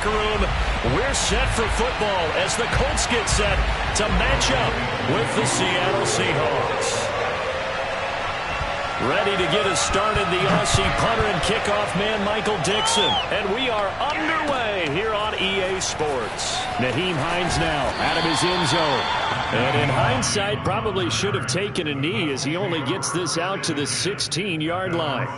locker room. We're set for football as the Colts get set to match up with the Seattle Seahawks. Ready to get us started, the Aussie punter and kickoff man, Michael Dixon. And we are underway here on EA Sports. Nyheim Hines now out of his end zone. And in hindsight, probably should have taken a knee as he only gets this out to the 16-yard line.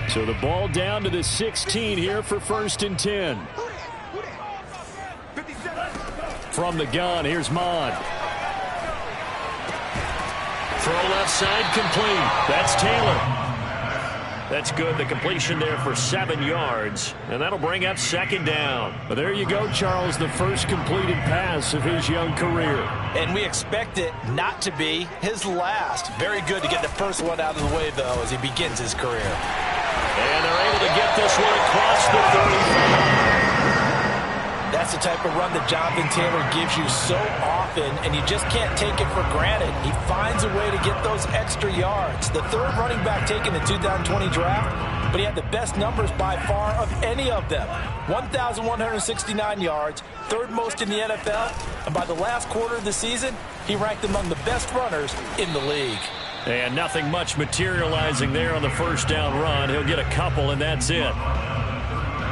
So the ball down to the 16 here for 1st and 10. From the gun, here's Mond. Throw left side, complete. That's Taylor. That's good. The completion there for 7 yards. And that'll bring up 2nd down. But there you go, Charles, the first completed pass of his young career. And we expect it not to be his last. Very good to get the first one out of the way, though, as he begins his career. And they're able to get this one across the 35. That's the type of run that Jonathan Taylor gives you so often, and you just can't take it for granted. He finds a way to get those extra yards. The 3rd running back taken in the 2020 draft, but he had the best numbers by far of any of them. 1,169 yards, 3rd most in the NFL, and by the last quarter of the season, he ranked among the best runners in the league. And nothing much materializing there on the 1st down run. He'll get a couple, and that's it.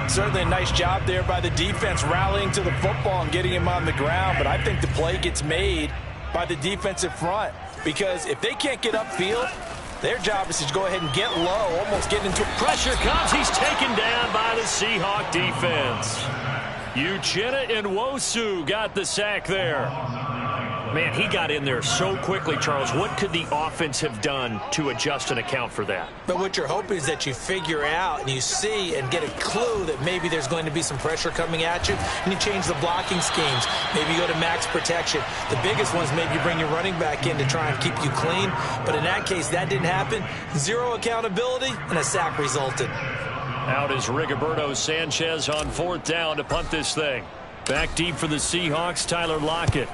Certainly a nice job there by the defense rallying to the football and getting him on the ground, but I think the play gets made by the defensive front because if they can't get upfield, their job is to go ahead and get low, almost get into pressure comes. He's taken down by the Seahawk defense. Uchenna Nwosu got the sack there. Man, he got in there so quickly, Charles. What could the offense have done to adjust and account for that? But what you're hoping is that you figure out and you see and get a clue that maybe there's going to be some pressure coming at you, and you change the blocking schemes. Maybe you go to max protection. The biggest one is maybe you bring your running back in to try and keep you clean. But in that case, that didn't happen. 0 accountability, and a sack resulted. Out is Rigoberto Sanchez on 4th down to punt this thing. Back deep for the Seahawks, Tyler Lockett.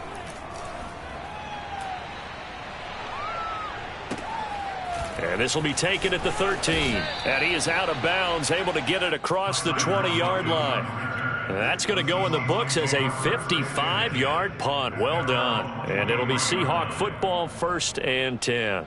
And this will be taken at the 13. And he is out of bounds, able to get it across the 20-yard line. And that's going to go in the books as a 55-yard punt. Well done. And it'll be Seahawk football, 1st and 10.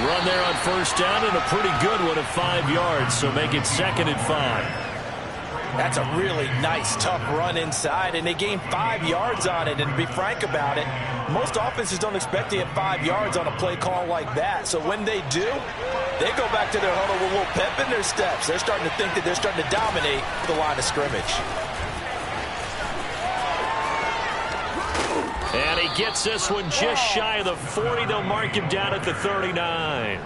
Run there on 1st down and a pretty good one of 5 yards, so make it 2nd and 5. That's a really nice, tough run inside, and they gained 5 yards on it. And to be frank about it, most offenses don't expect to get 5 yards on a play call like that. So when they do, they go back to their huddle with a little pep in their steps. They're starting to think that they're starting to dominate the line of scrimmage. And he gets this one just shy of the 40. They'll mark him down at the 39.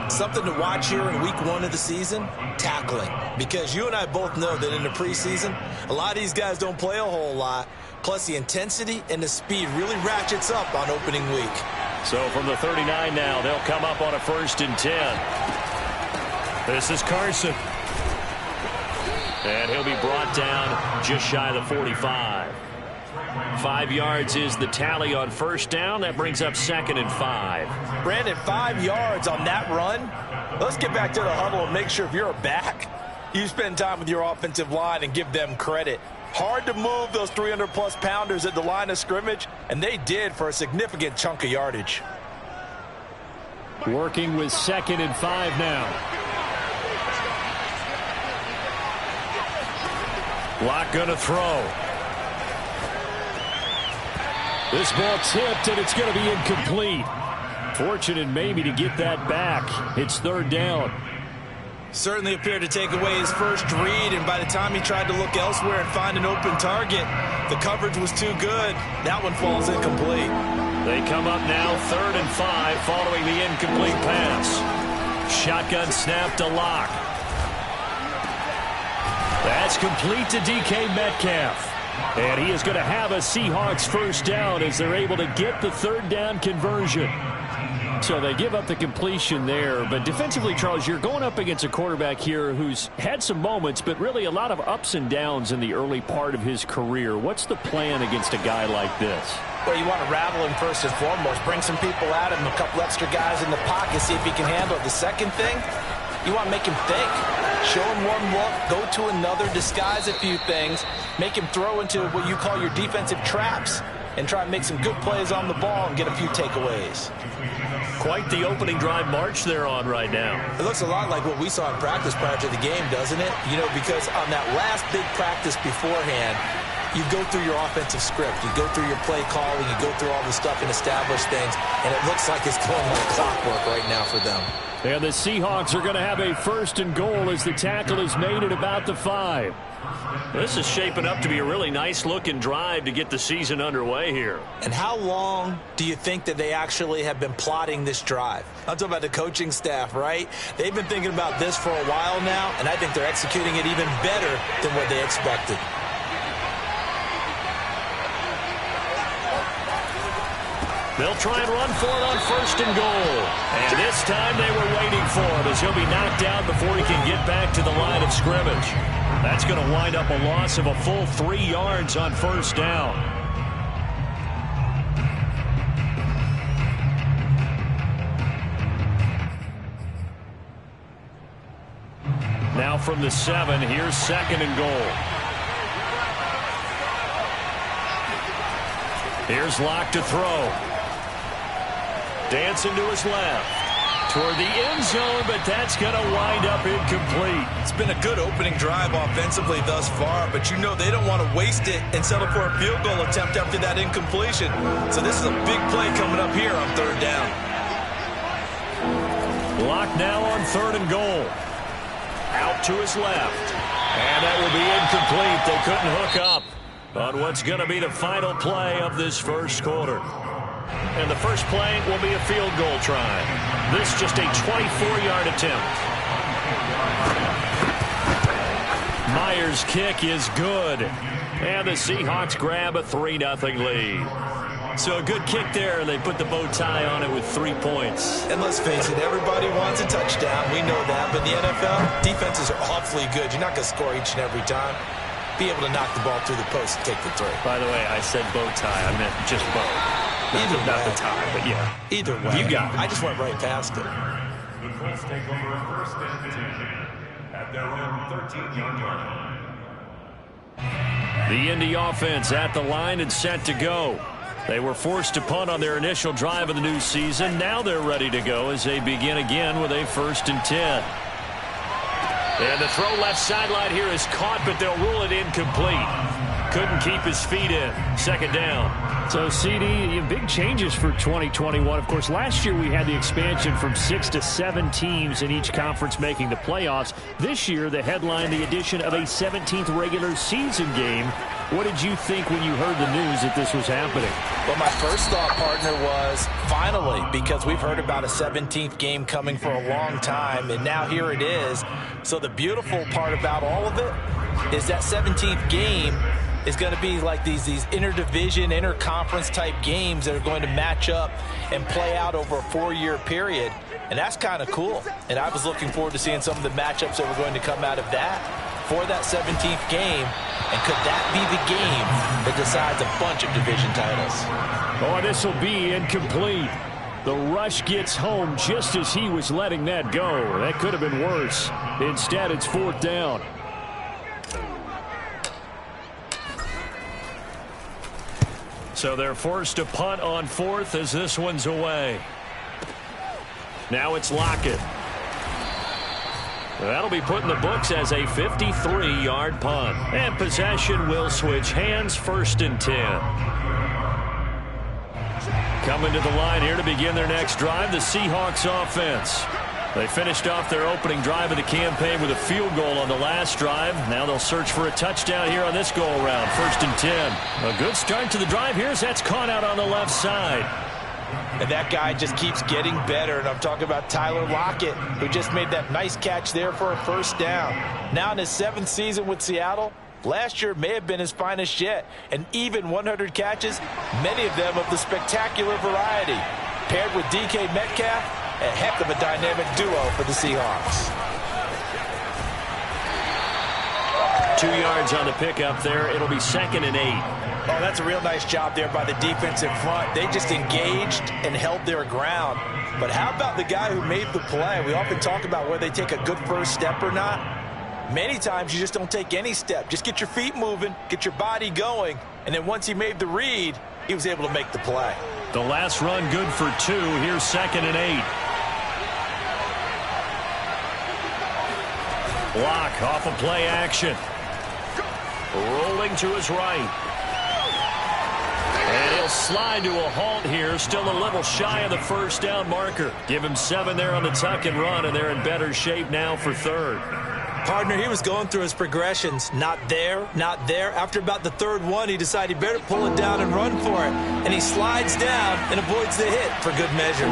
Something to watch here in week 1 of the season, tackling. Because you and I both know that in the preseason, a lot of these guys don't play a whole lot. Plus the intensity and the speed really ratchets up on opening week. So from the 39 now, they'll come up on a 1st and 10. This is Carson. And he'll be brought down just shy of the 45. 5 yards is the tally on 1st down. That brings up 2nd and 5. Brandon, 5 yards on that run. Let's get back to the huddle and make sure if you're a back, you spend time with your offensive line and give them credit. Hard to move those 300-plus pounders at the line of scrimmage, and they did for a significant chunk of yardage. Working with 2nd and 5 now. Lock gonna throw. This ball tipped, and it's going to be incomplete. Fortunate maybe to get that back. It's 3rd down. Certainly appeared to take away his first read, and by the time he tried to look elsewhere and find an open target, the coverage was too good. That one falls incomplete. They come up now 3rd and 5 following the incomplete pass. Shotgun snap to Lock. It's complete to DK Metcalf. And he is going to have a Seahawks first down as they're able to get the third down conversion. So they give up the completion there. But defensively, Charles, you're going up against a quarterback here who's had some moments, but really a lot of ups and downs in the early part of his career. What's the plan against a guy like this? Well, you want to rattle him first and foremost. Bring some people at him, a couple extra guys in the pocket, see if he can handle it. The second thing, you want to make him think. Show him one look, go to another, disguise a few things, make him throw into what you call your defensive traps, and try and make some good plays on the ball and get a few takeaways. Quite the opening drive march they're on right now. It looks a lot like what we saw in practice prior to the game, doesn't it? You know, because on that last big practice beforehand, you go through your offensive script, you go through your play calling, you go through all the stuff and establish things, and it looks like it's going like clockwork right now for them. And the Seahawks are going to have a first and goal as the tackle is made at about the 5. This is shaping up to be a really nice-looking drive to get the season underway here. And how long do you think that they actually have been plotting this drive? I'm talking about the coaching staff, right? They've been thinking about this for a while now, and I think they're executing it even better than what they expected. They'll try and run for it on first and goal. And this time they were waiting for him as he'll be knocked down before he can get back to the line of scrimmage. That's going to wind up a loss of a full 3 yards on first down. Now from the 7, here's second and goal. Here's Locke to throw. Dancing to his left. Toward the end zone, but that's going to wind up incomplete. It's been a good opening drive offensively thus far, but you know they don't want to waste it and settle for a field goal attempt after that incompletion. So this is a big play coming up here on third down. Locke now on third and goal. Out to his left. And that will be incomplete. They couldn't hook up on what's going to be the final play of this first quarter. And the first play will be a field goal try. This just a 24-yard attempt. Myers' kick is good. And the Seahawks grab a 3-0 lead. So a good kick there. They put the bow tie on it with 3 points. And let's face it, everybody wants a touchdown. We know that. But in the NFL, defenses are awfully good. You're not going to score each and every time. Be able to knock the ball through the post and take the three. By the way, I said bow tie. I meant just bow. Not the tie, but yeah. Either way. You got it. I just went right past it. The Colts take over a first and 10 at their own 13-yard line. The Indy offense at the line and set to go. They were forced to punt on their initial drive of the new season. Now they're ready to go as they begin again with a first and 10. And the throw left sideline here is caught, but they'll rule it incomplete. Couldn't keep his feet in. Second down. So, CD, big changes for 2021. Of course, last year we had the expansion from 6 to 7 teams in each conference making the playoffs. This year, the headline, the addition of a 17th regular season game. What did you think when you heard the news that this was happening? Well, my first thought, partner, was finally, because we've heard about a 17th game coming for a long time, and now here it is. So the beautiful part about all of it is that 17th game is going to be like these interdivision, interconference type games that are going to match up and play out over a 4-year period. And that's kind of cool. And I was looking forward to seeing some of the matchups that were going to come out of that for that 17th game. And could that be the game that decides a bunch of division titles? Oh, this will be incomplete. The rush gets home just as he was letting that go. That could have been worse. Instead, it's fourth down. So they're forced to punt on fourth as this one's away. Now it's Lockett. That'll be put in the books as a 53-yard punt. And possession will switch hands, first and 10. Coming to the line here to begin their next drive, the Seahawks offense. They finished off their opening drive of the campaign with a field goal on the last drive. Now they'll search for a touchdown here on this go-around. First and 10. A good start to the drive here as that's caught out on the left side. And that guy just keeps getting better. And I'm talking about Tyler Lockett, who just made that nice catch there for a first down. Now in his 7th season with Seattle, last year may have been his finest yet. And even 100 catches, many of them of the spectacular variety. Paired with DK Metcalf, a heck of a dynamic duo for the Seahawks. 2 yards on the pickup there. It'll be 2nd and 8. Oh, that's a real nice job there by the defensive front. They just engaged and held their ground. But how about the guy who made the play? We often talk about whether they take a good first step or not. Many times you just don't take any step. Just get your feet moving, get your body going, and then once he made the read, he was able to make the play. The last run good for 2. Here's 2nd and 8. Block off of play action. Rolling to his right. And he'll slide to a halt here. Still a little shy of the first down marker. Give him 7 there on the tuck and run, and they're in better shape now for 3rd. Partner, he was going through his progressions. Not there, not there. After about the 3rd one, he decided he better pull it down and run for it. And he slides down and avoids the hit for good measure.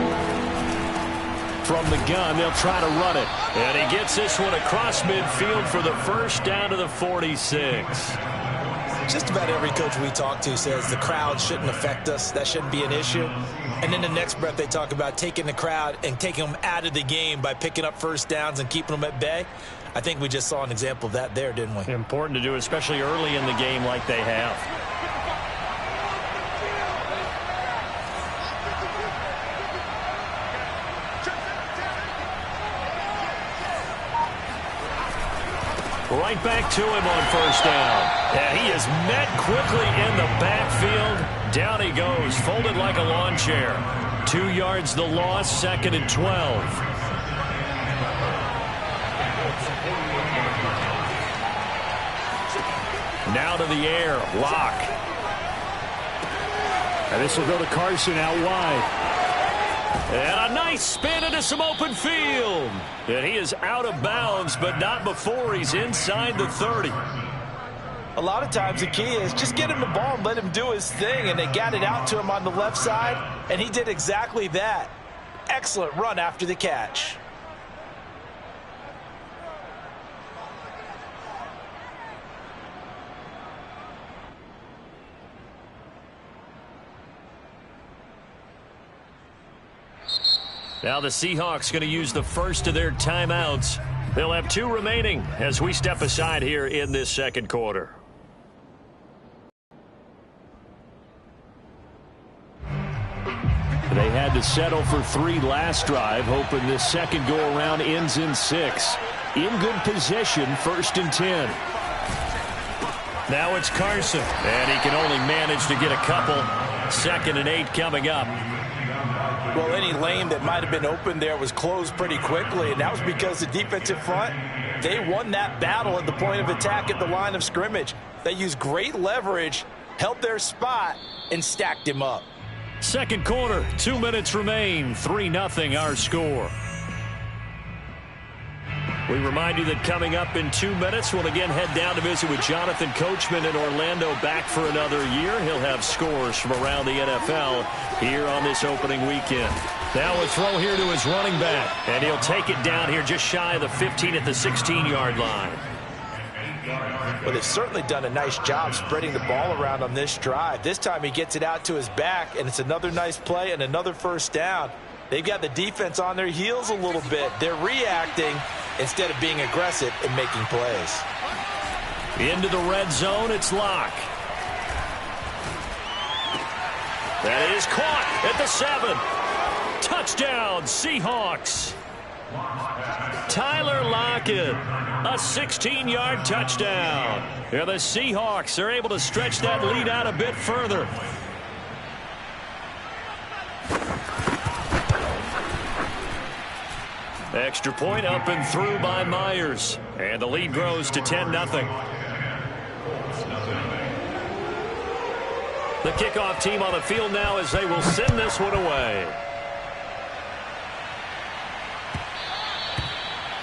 From the gun, they'll try to run it. And he gets this one across midfield for the first down to the 46. Just about every coach we talk to says the crowd shouldn't affect us. That shouldn't be an issue. And in the next breath, they talk about taking the crowd and taking them out of the game by picking up first downs and keeping them at bay. I think we just saw an example of that there, didn't we? Important to do, especially early in the game like they have. Right back to him on first down. And he is met quickly in the backfield. Down he goes, folded like a lawn chair. 2 yards the loss, 2nd and 12. Now to the air, Lock. And this will go to Carson out wide. And a nice spin into some open field. And he is out of bounds, but not before he's inside the 30. A lot of times the key is just get him the ball and let him do his thing. And they got it out to him on the left side, and he did exactly that. Excellent run after the catch. Now the Seahawks going to use the first of their timeouts. They'll have 2 remaining as we step aside here in this 2nd quarter. They had to settle for 3 last drive, hoping this second go-around ends in 6. In good position, 1st and 10. Now it's Carson, and he can only manage to get a couple. 2nd and 8 coming up. Well, any lane that might have been open there was closed pretty quickly, and that was because the defensive front, they won that battle at the point of attack at the line of scrimmage. They used great leverage, held their spot, and stacked him up. 2nd quarter, 2 minutes remain, 3-0 our score. We remind you that coming up in 2 minutes, we'll again head down to visit with Jonathan Coachman in Orlando, back for another year. He'll have scores from around the NFL here on this opening weekend. Now a throw here to his running back, and he'll take it down here just shy of the 15 at the 16-yard line. Well, they've certainly done a nice job spreading the ball around on this drive. This time he gets it out to his back, and it's another nice play and another first down. They've got the defense on their heels a little bit. They're reacting instead of being aggressive and making plays. Into the red zone, it's Lock. That is caught at the 7. Touchdown, Seahawks. Tyler Lockett, a 16-yard touchdown. And the Seahawks are able to stretch that lead out a bit further. Extra point up and through by Myers. And the lead grows to 10-0. The kickoff team on the field now as they will send this one away.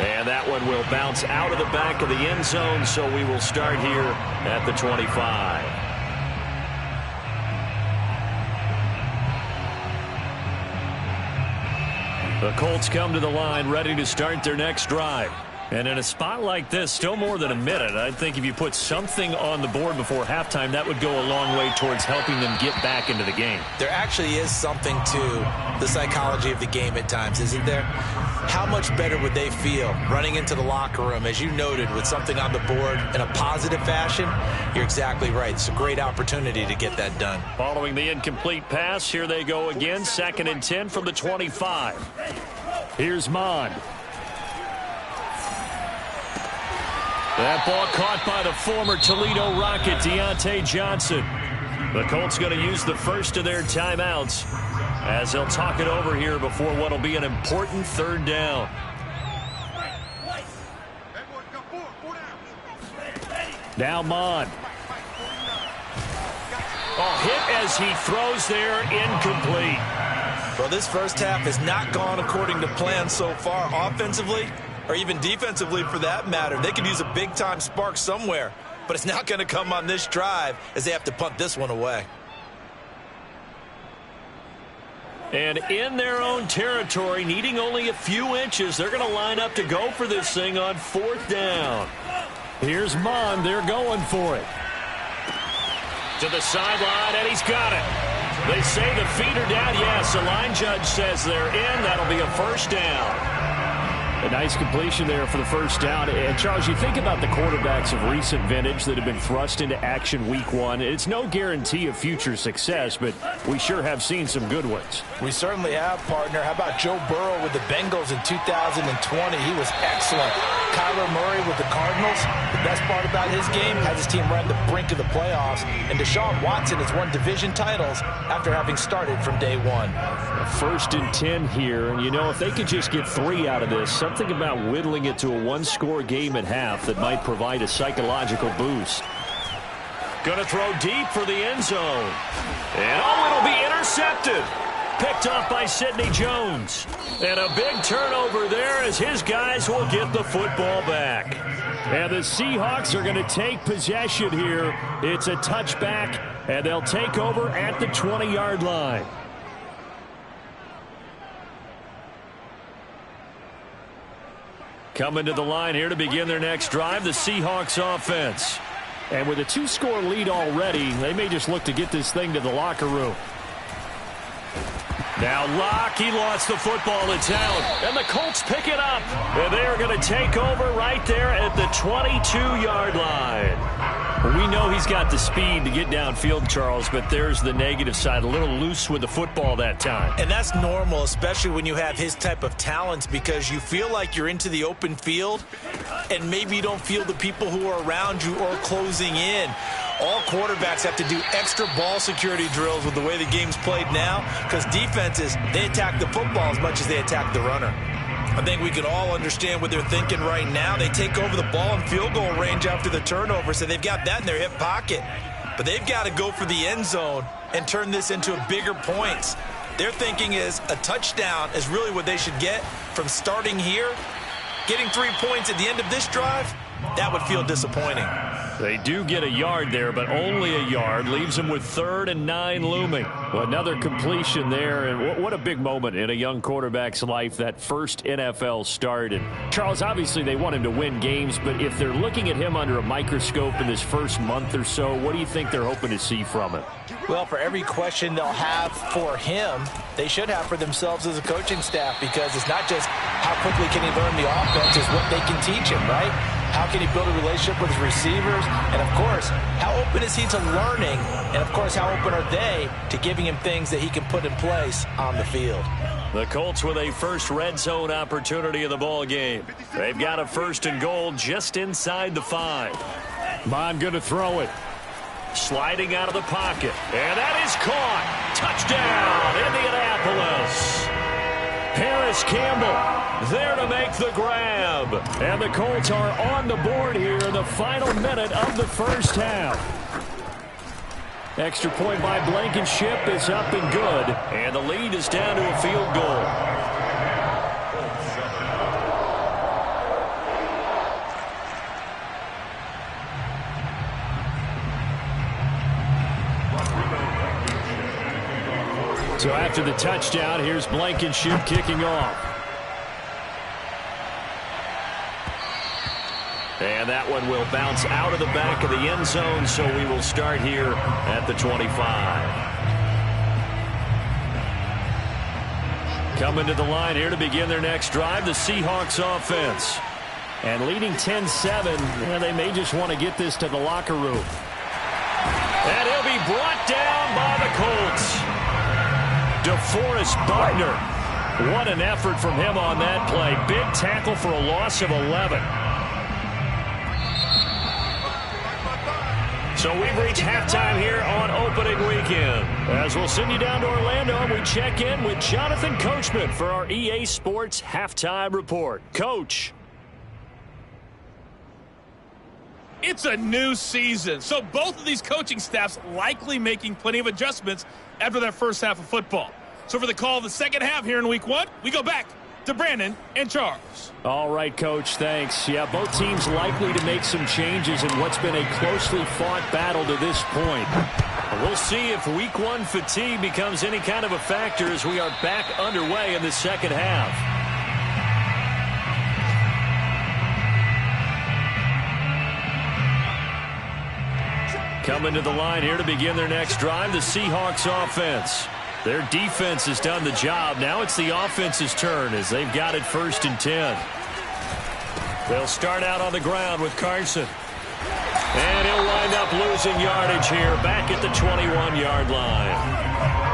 And that one will bounce out of the back of the end zone, so we will start here at the 25. The Colts come to the line ready to start their next drive. And in a spot like this, still more than a minute, I think if you put something on the board before halftime, that would go a long way towards helping them get back into the game. There actually is something to the psychology of the game at times, isn't there? How much better would they feel running into the locker room, as you noted, with something on the board in a positive fashion? You're exactly right. It's a great opportunity to get that done. Following the incomplete pass, here they go again. 2nd and 10 from the 25. Here's Mond. That ball caught by the former Toledo Rocket, Deontay Johnson. The Colts going to use the first of their timeouts as they'll talk it over here before what will be an important 3rd down. Now Mond. Oh, hit as he throws there, incomplete. Well, this first half has not gone according to plan so far offensively, or even defensively for that matter. They could use a big-time spark somewhere, but it's not going to come on this drive as they have to punt this one away. And in their own territory, needing only a few inches, they're going to line up to go for this thing on 4th down. Here's Mond. They're going for it. To the sideline, and he's got it. They say the feet are down. Yes, the line judge says they're in. That'll be a 1st down. A nice completion there for the 1st down. And, Charles, you think about the quarterbacks of recent vintage that have been thrust into action week 1. It's no guarantee of future success, but we sure have seen some good ones. We certainly have, partner. How about Joe Burrow with the Bengals in 2020? He was excellent. Kyler Murray with the Cardinals. The best part about his game has his team right on the brink of the playoffs. And Deshaun Watson has won division titles after having started from day 1. 1st and 10 here, and you know, if they could just get 3 out of this, something about whittling it to a 1-score game at half that might provide a psychological boost. Going to throw deep for the end zone. And it'll be intercepted. Picked off by Sidney Jones. And a big turnover there as his guys will get the football back. And the Seahawks are going to take possession here. It's a touchback, and they'll take over at the 20-yard line. Coming to the line here to begin their next drive, the Seahawks offense. And with a 2-score lead already, they may just look to get this thing to the locker room. Now Locke, he lost the football in town, and the Colts pick it up. And they are going to take over right there at the 22-yard line. We know he's got the speed to get downfield, Charles, but there's the negative side. A little loose with the football that time. And that's normal, especially when you have his type of talents, because you feel like you're into the open field, and maybe you don't feel the people who are around you or closing in. All quarterbacks have to do extra ball security drills with the way the game's played now, because defenses, they attack the football as much as they attack the runner. I think we can all understand what they're thinking right now. They take over the ball in field goal range after the turnover, so they've got that in their hip pocket. But they've got to go for the end zone and turn this into a bigger points. Their thinking is a touchdown is really what they should get from starting here. Getting 3 points at the end of this drive, that would feel disappointing. They do get a yard there, but only a yard. Leaves them with 3rd and 9 looming. Well, another completion there, and what a big moment in a young quarterback's life, that first NFL start. And Charles, obviously they want him to win games, but if they're looking at him under a microscope in this first month or so, what do you think they're hoping to see from him? Well, for every question they'll have for him, they should have for themselves as a coaching staff, because it's not just how quickly can he learn the offense, it's what they can teach him, right? How can he build a relationship with his receivers? And, of course, how open is he to learning? And, of course, how open are they to giving him things that he can put in place on the field? The Colts with a first red zone opportunity of the ball game. They've got a 1st and goal just inside the 5. Mond going to throw it. Sliding out of the pocket. And that is caught. Touchdown, Indianapolis. Paris Campbell there to make the grab. And the Colts are on the board here in the final minute of the first half. Extra point by Blankenship is up and good. And the lead is down to a field goal. So after the touchdown, here's Blankenship kicking off. and will bounce out of the back of the end zone, so we will start here at the 25. Coming to the line here to begin their next drive, the Seahawks offense. And leading 10-7, they may just want to get this to the locker room. And he'll be brought down by the Colts. DeForest Buckner. What an effort from him on that play. Big tackle for a loss of 11. So we've reached halftime here on opening weekend. As we'll send you down to Orlando, and we check in with Jonathan Coachman for our EA Sports Halftime Report. Coach. It's a new season, so both of these coaching staffs likely making plenty of adjustments after their first half of football. So for the call of the second half here in week 1, we go back to Brandon and Charles. All right, Coach, thanks. Yeah, both teams likely to make some changes in what's been a closely fought battle to this point. We'll see if week 1 fatigue becomes any kind of a factor as we are back underway in the second half. Coming to the line here to begin their next drive, the Seahawks offense. Their defense has done the job. Now it's the offense's turn as they've got it 1st and 10. They'll start out on the ground with Carson. And he'll wind up losing yardage here back at the 21-yard line.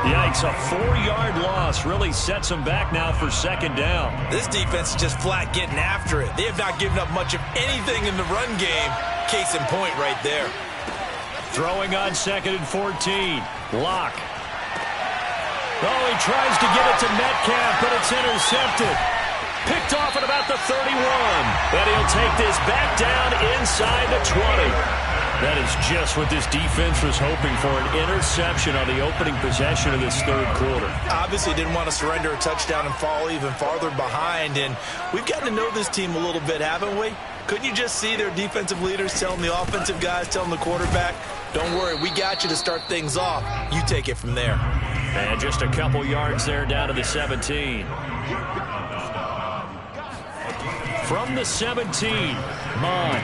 Yikes, a 4-yard loss really sets them back now for 2nd down. This defense is just flat getting after it. They have not given up much of anything in the run game. Case in point right there. Throwing on 2nd and 14. Locke. Oh, he tries to get it to Metcalf, but it's intercepted. Picked off at about the 31. And he'll take this back down inside the 20. That is just what this defense was hoping for, an interception on the opening possession of this 3rd quarter. Obviously didn't want to surrender a touchdown and fall even farther behind. And we've gotten to know this team a little bit, haven't we? Couldn't you just see their defensive leaders telling the offensive guys, telling the quarterback, don't worry, we got you to start things off. You take it from there. And just a couple yards there down to the 17. From the 17, Mon.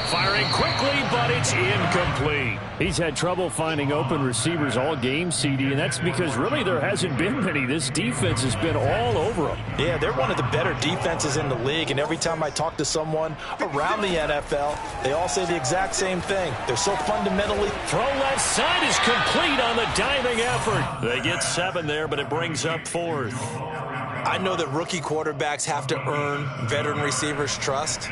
Firing quickly, but it's incomplete. He's had trouble finding open receivers all game, CD, and that's because really there hasn't been many. This defense has been all over them. Yeah, they're one of the better defenses in the league, and every time I talk to someone around the NFL, they all say the exact same thing. They're so fundamentally... Throw left side is complete on the diving effort. They get 7 there, but it brings up 4th. I know that rookie quarterbacks have to earn veteran receivers' trust.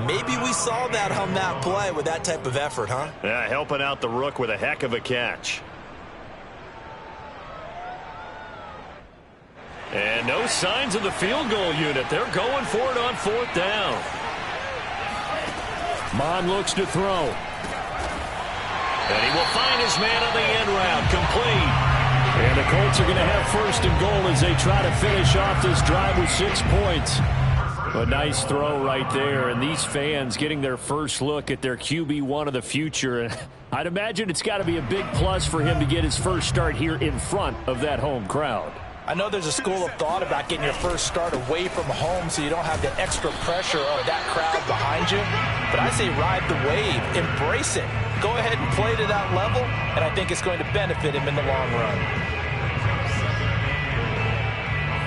Maybe we saw that on that play with that type of effort, huh? Yeah, helping out the rook with a heck of a catch. And no signs of the field goal unit. They're going for it on 4th down. Mon looks to throw. And he will find his man on the end route. Complete. And the Colts are going to have 1st and goal as they try to finish off this drive with 6 points. A nice throw right there, and these fans getting their first look at their QB1 of the future. And I'd imagine it's got to be a big plus for him to get his first start here in front of that home crowd. I know there's a school of thought about getting your first start away from home so you don't have the extra pressure of that crowd behind you. But I say ride the wave, embrace it. Go ahead and play to that level, and I think it's going to benefit him in the long run.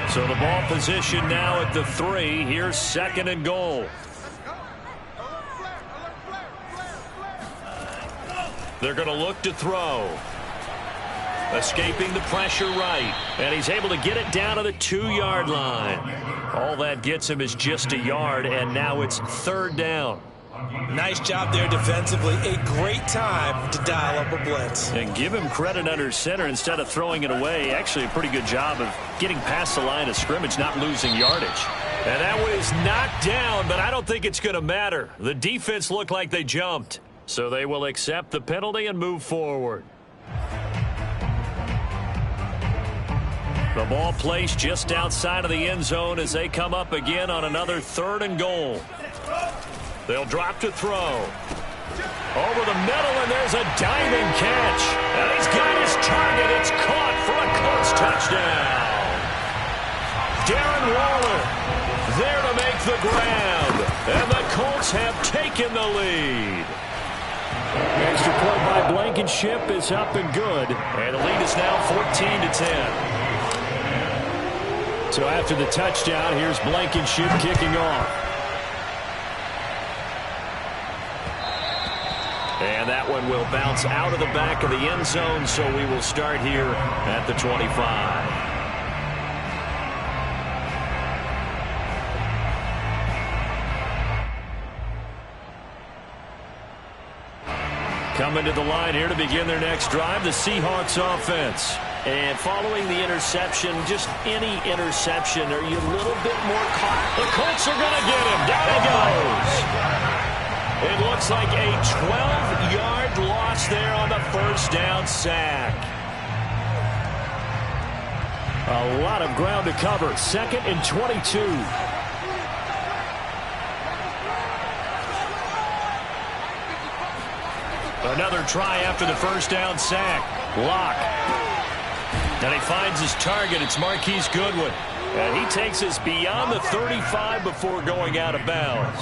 So the ball position now at the 3. Here's 2nd and goal. They're going to look to throw. Escaping the pressure right. And he's able to get it down to the 2-yard line. All that gets him is just a yard, and now it's 3rd down. Nice job there defensively. A great time to dial up a blitz. And give him credit under center instead of throwing it away. Actually a pretty good job of getting past the line of scrimmage, not losing yardage. And that was knocked down, but I don't think it's going to matter. The defense looked like they jumped. So they will accept the penalty and move forward. The ball placed just outside of the end zone as they come up again on another 3rd and goal. They'll drop to throw. Over the middle, and there's a diving catch. And he's got his target. It's caught for a Colts touchdown. Darren Waller there to make the grab. And the Colts have taken the lead. Extra point by Blankenship is up and good. And the lead is now 14-10. So after the touchdown, here's Blankenship kicking off. And that one will bounce out of the back of the end zone, so we will start here at the 25. Coming to the line here to begin their next drive, the Seahawks offense. And following the interception, just any interception, are you a little bit more caught? The Colts are going to get him. Down he goes. It looks like a 12-yard loss there on the first down sack. A lot of ground to cover. 2nd and 22. Another try after the first down sack. Lock. And he finds his target. It's Marquise Goodwin. And he takes us beyond the 35 before going out of bounds.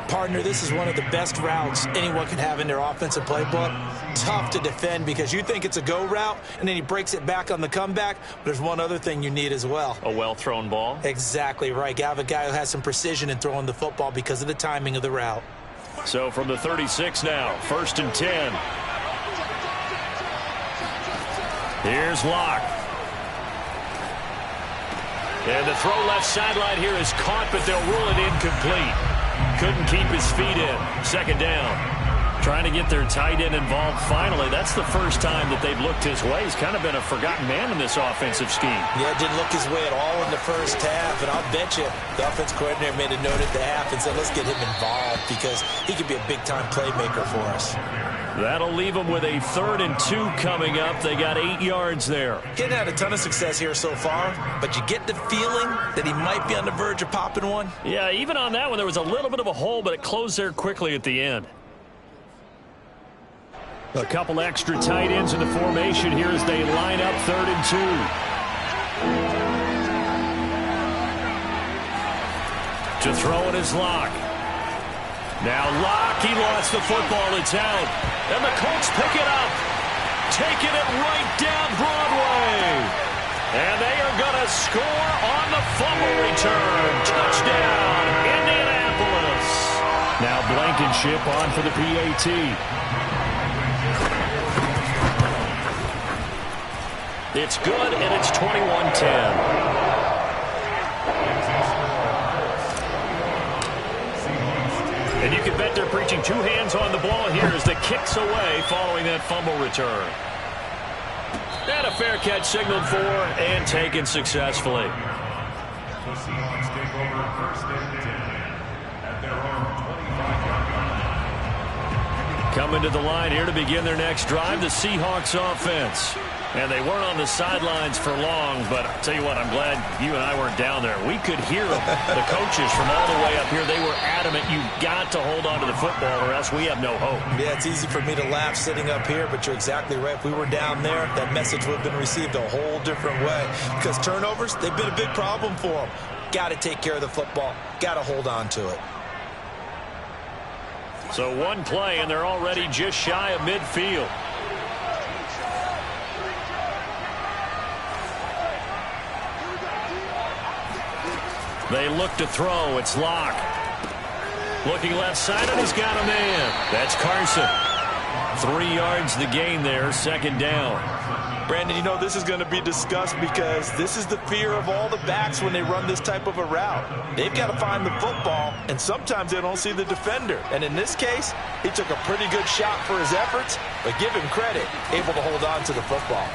Partner, this is one of the best routes anyone can have in their offensive playbook. Tough to defend because you think it's a go route, and then he breaks it back on the comeback. There's one other thing you need as well. A well-thrown ball? Exactly right. You have a guy who has some precision in throwing the football because of the timing of the route. So from the 36 now, 1st and 10. Here's Locke. And the throw left sideline here is caught, but they'll rule it incomplete. Couldn't keep his feet in. 2nd down. Trying to get their tight end involved finally. That's the first time that they've looked his way. He's kind of been a forgotten man in this offensive scheme. Yeah, didn't look his way at all in the first half. And I'll bet you the offense coordinator made a note at the half and said, let's get him involved because he could be a big-time playmaker for us. That'll leave them with a 3rd and 2 coming up. They got 8 yards there. Getting had a ton of success here so far, but you get the feeling that he might be on the verge of popping one. Yeah, even on that one, there was a little bit of a hole, but it closed there quickly at the end. A couple extra tight ends in the formation here as they line up 3rd and 2. To throw it is Locke. Now Locke, he lost the football. It's out. And the Colts pick it up. Taking it right down Broadway. And they are going to score on the fumble return. Touchdown, Indianapolis. Now Blankenship on for the PAT. It's good, and it's 21-10. And you can bet they're preaching 2 hands on the ball here as the kick's away following that fumble return. And a fair catch signaled for and taken successfully. The Seahawks take over 1st and 10 at their own 25-yard line. Coming to the line here to begin their next drive, the Seahawks offense. And they weren't on the sidelines for long, but I'll tell you what, I'm glad you and I weren't down there. We could hear the coaches from all the way up here. They were adamant, you've got to hold on to the football or else we have no hope. Yeah, it's easy for me to laugh sitting up here, but you're exactly right. If we were down there, that message would have been received a whole different way. Because turnovers, they've been a big problem for them. Got to take care of the football. Got to hold on to it. So one play, and they're already just shy of midfield. They look to throw. It's Locke. Looking left side, and he's got a man. That's Carson. 3 yards the gain there, 2nd down. Brandon, you know this is going to be discussed because this is the fear of all the backs when they run this type of a route. They've got to find the football, and sometimes they don't see the defender. And in this case, he took a pretty good shot for his efforts, but give him credit, able to hold on to the football.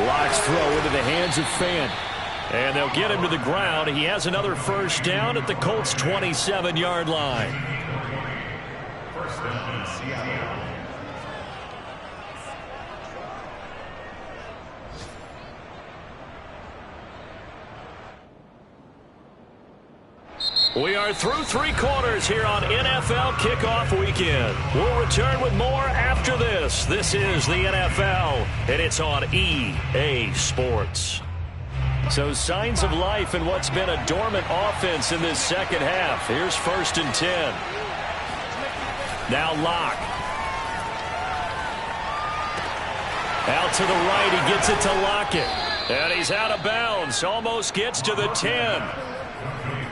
Locke's throw into the hands of Fan. And they'll get him to the ground. He has another first down at the Colts' 27-yard line. First down, Seattle. We are through 3 quarters here on NFL Kickoff Weekend. We'll return with more after this. This is the NFL, and it's on EA Sports. So signs of life in what's been a dormant offense in this second half. Here's 1st and 10. Now Locke. Out to the right, he gets it to Lockett. And he's out of bounds, almost gets to the 10.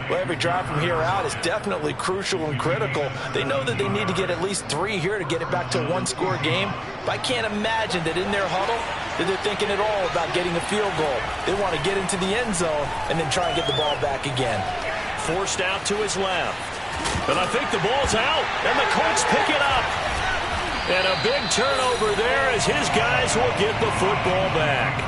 Well, every drive from here out is definitely crucial and critical. They know that they need to get at least 3 here to get it back to a one-score game. But I can't imagine that in their huddle that they're thinking at all about getting a field goal. They want to get into the end zone and then try and get the ball back again. Forced out to his left. And I think the ball's out, and the Colts pick it up. And a big turnover there as his guys will get the football back.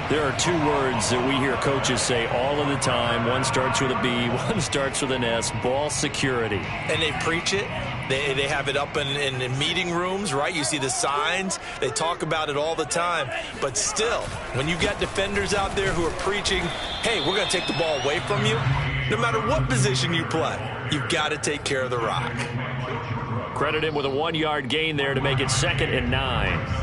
There are 2 words that we hear coaches say all of the time. One starts with a B, one starts with an S, ball security. And they preach it. They have it up in meeting rooms, right? You see the signs. They talk about it all the time. But still, when you got defenders out there who are preaching, hey, we're going to take the ball away from you, no matter what position you play, you've got to take care of the rock. Credit him with a 1-yard gain there to make it 2nd and 9.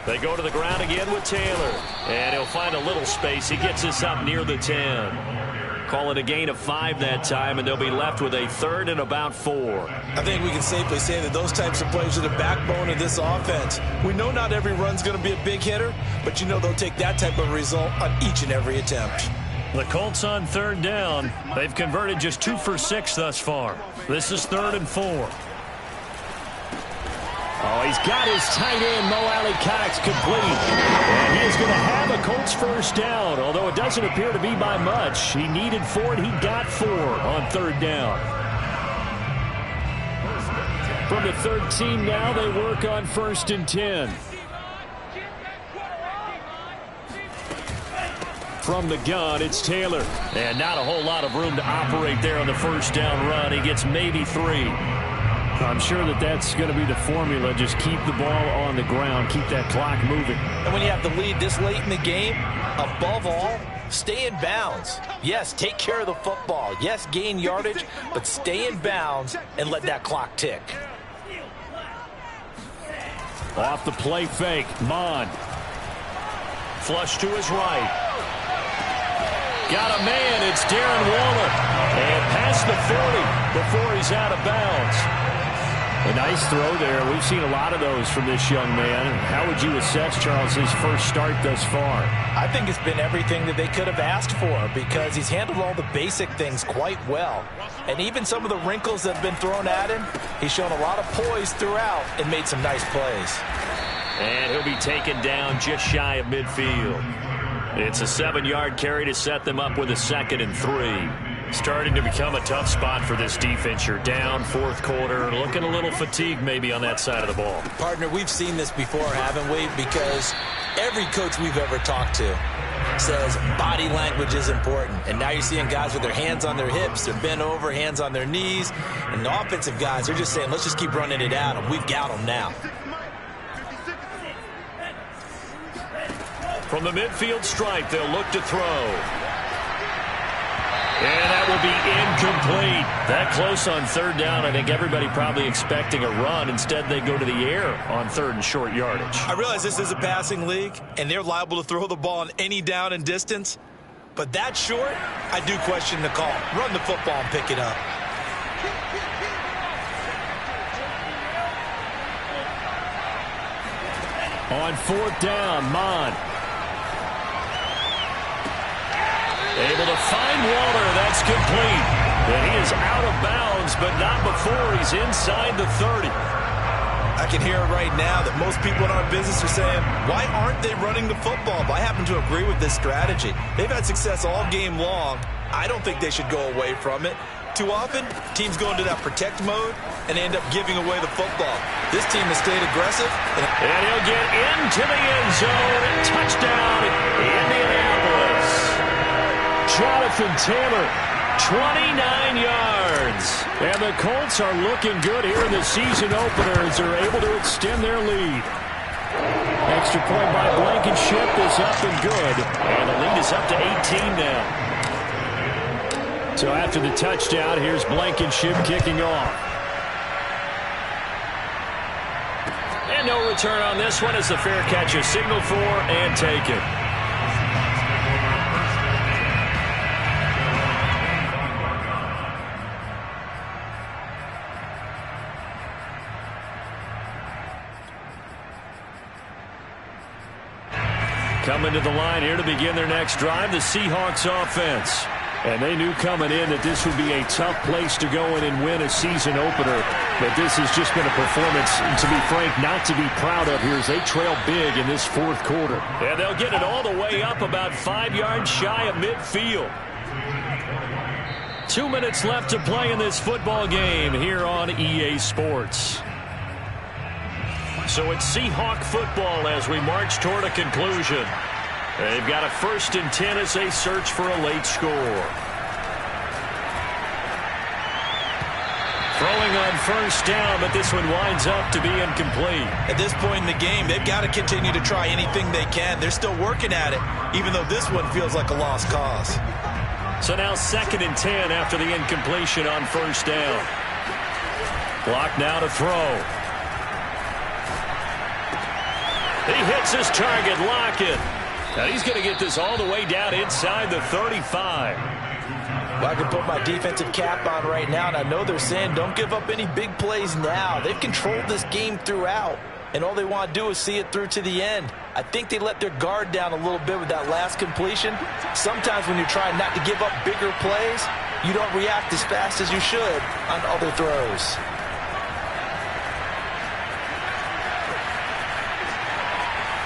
They go to the ground again with Taylor. And he'll find a little space. He gets us up near the 10. Call it a gain of 5 that time, and they'll be left with a 3rd and about 4. I think we can safely say that those types of plays are the backbone of this offense. We know not every run's going to be a big hitter, but you know they'll take that type of result on each and every attempt. The Colts on 3rd down. They've converted just 2 for 6 thus far. This is 3rd and 4. Oh, he's got his tight end, Mo Alley-Cox, complete. And he is going to have a Colts 1st down, although it doesn't appear to be by much. He needed 4, and he got 4 on 3rd down. From the 13 now, they work on 1st and 10. From the gun, it's Taylor. And not a whole lot of room to operate there on the 1st down run. He gets maybe 3. I'm sure that that's going to be the formula. Just keep the ball on the ground. Keep that clock moving. And when you have the lead this late in the game, above all, stay in bounds. Yes, take care of the football. Yes, gain yardage, but stay in bounds and let that clock tick. Off the play fake, Mon. Flush to his right. Got a man, it's Darren Waller. And past the 40 before he's out of bounds. A nice throw there. We've seen a lot of those from this young man. How would you assess, Charles, his first start thus far? I think it's been everything that they could have asked for because he's handled all the basic things quite well. And even some of the wrinkles that have been thrown at him, he's shown a lot of poise throughout and made some nice plays. And he'll be taken down just shy of midfield. It's a 7-yard carry to set them up with a 2nd and 3. Starting to become a tough spot for this defense. You're down 4th quarter, looking a little fatigued maybe on that side of the ball. Partner, we've seen this before, haven't we? Because every coach we've ever talked to says body language is important. And now you're seeing guys with their hands on their hips, they're bent over, hands on their knees. And the offensive guys, they're just saying, let's just keep running it at them. We've got them now. From the midfield stripe, they'll look to throw. And that will be incomplete. That close on 3rd down. I think everybody probably expecting a run. Instead, they go to the air on 3rd and short yardage. I realize this is a passing league, and they're liable to throw the ball on any down and distance. But that short, I do question the call. Run the football and pick it up. On 4th down, Mon. Able to find Waller. That's complete. And he is out of bounds, but not before he's inside the 30. I can hear it right now that most people in our business are saying, why aren't they running the football? But I happen to agree with this strategy. They've had success all game long. I don't think they should go away from it. Too often, teams go into that protect mode and end up giving away the football. This team has stayed aggressive. And he'll get into the end zone. Touchdown, Indianapolis. Jonathan Taylor, 29 yards. And the Colts are looking good here in the season opener as they're able to extend their lead. Extra point by Blankenship is up and good. And the lead is up to 18 now. So after the touchdown, here's Blankenship kicking off. And no return on this one as the fair catch is signaled for and taken. Coming to the line here to begin their next drive, the Seahawks offense. And they knew coming in that this would be a tough place to go in and win a season opener. But this has just been a performance, to be frank, not to be proud of here as they trail big in this fourth quarter. And they'll get it all the way up about 5 yards shy of midfield. 2 minutes left to play in this football game here on EA Sports. So it's Seahawk football as we march toward a conclusion. They've got a 1st and 10 as they search for a late score. Throwing on 1st down, but this one winds up to be incomplete. At this point in the game, they've got to continue to try anything they can. They're still working at it, even though this one feels like a lost cause. So now 2nd and 10 after the incompletion on 1st down. Clock now to throw. He hits his target, Lockett. Now he's going to get this all the way down inside the 35. Well, I can put my defensive cap on right now, and I know they're saying don't give up any big plays now. They've controlled this game throughout, and all they want to do is see it through to the end. I think they let their guard down a little bit with that last completion. Sometimes when you're trying not to give up bigger plays, you don't react as fast as you should on other throws.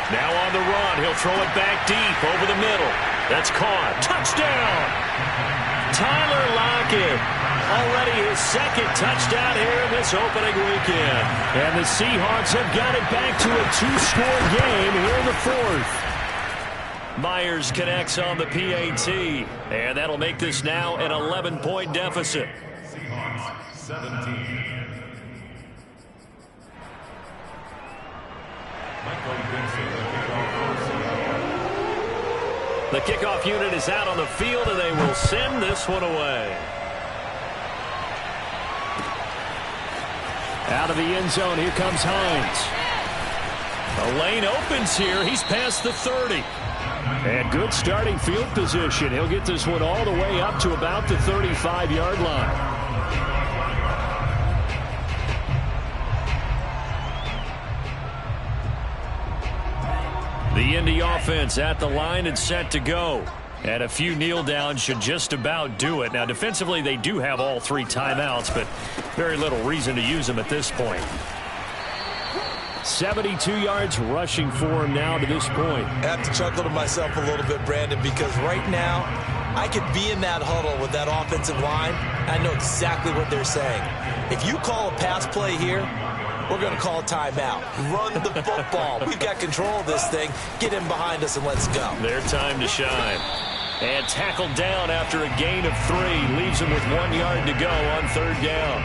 Now on the run, he'll throw it back deep over the middle. That's caught. Touchdown! Tyler Lockett. Already his 2nd touchdown here in this opening weekend. And the Seahawks have got it back to a 2-score game here in the 4th. Myers connects on the PAT. And that'll make this now an 11-point deficit. Seahawks 17. The kickoff unit is out on the field, and they will send this one away. Out of the end zone, here comes Hines. The lane opens here. He's past the 30. And good starting field position. He'll get this one all the way up to about the 35-yard line. The Indy offense at the line and set to go. And a few kneel downs should just about do it. Now, defensively, they do have all 3 timeouts, but very little reason to use them at this point. 72 yards rushing for him now to this point. I have to chuckle to myself a little bit, Brandon, because right now I could be in that huddle with that offensive line. I know exactly what they're saying. If you call a pass play here, we're going to call a timeout. Run the football. We've got control of this thing. Get him behind us and let's go. Their time to shine. And tackled down after a gain of 3. Leaves him with 1 yard to go on 3rd down.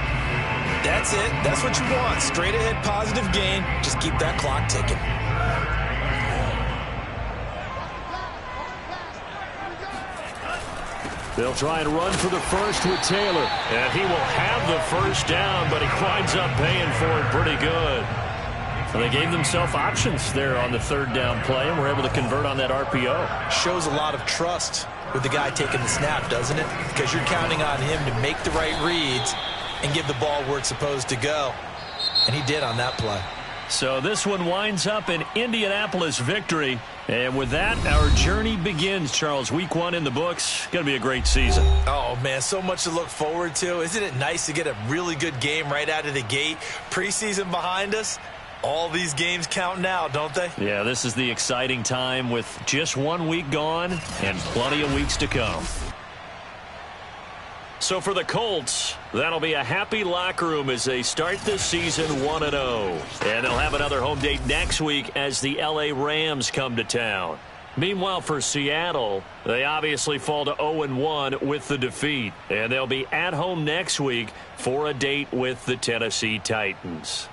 That's it. That's what you want. Straight ahead positive gain. Just keep that clock ticking. They'll try and run for the 1st with Taylor. And he will have the 1st down, but he winds up paying for it pretty good. And they gave themselves options there on the 3rd down play and were able to convert on that RPO. Shows a lot of trust with the guy taking the snap, doesn't it? Because you're counting on him to make the right reads and give the ball where it's supposed to go. And he did on that play. So this one winds up an Indianapolis victory. And with that, our journey begins, Charles. Week 1 in the books. Going to be a great season. Oh, man, so much to look forward to. Isn't it nice to get a really good game right out of the gate? Preseason behind us. All these games count now, don't they? Yeah, this is the exciting time with just 1 week gone and plenty of weeks to come. So for the Colts, that'll be a happy locker room as they start this season 1-0. And they'll have another home date next week as the LA Rams come to town. Meanwhile, for Seattle, they obviously fall to 0-1 with the defeat. And they'll be at home next week for a date with the Tennessee Titans.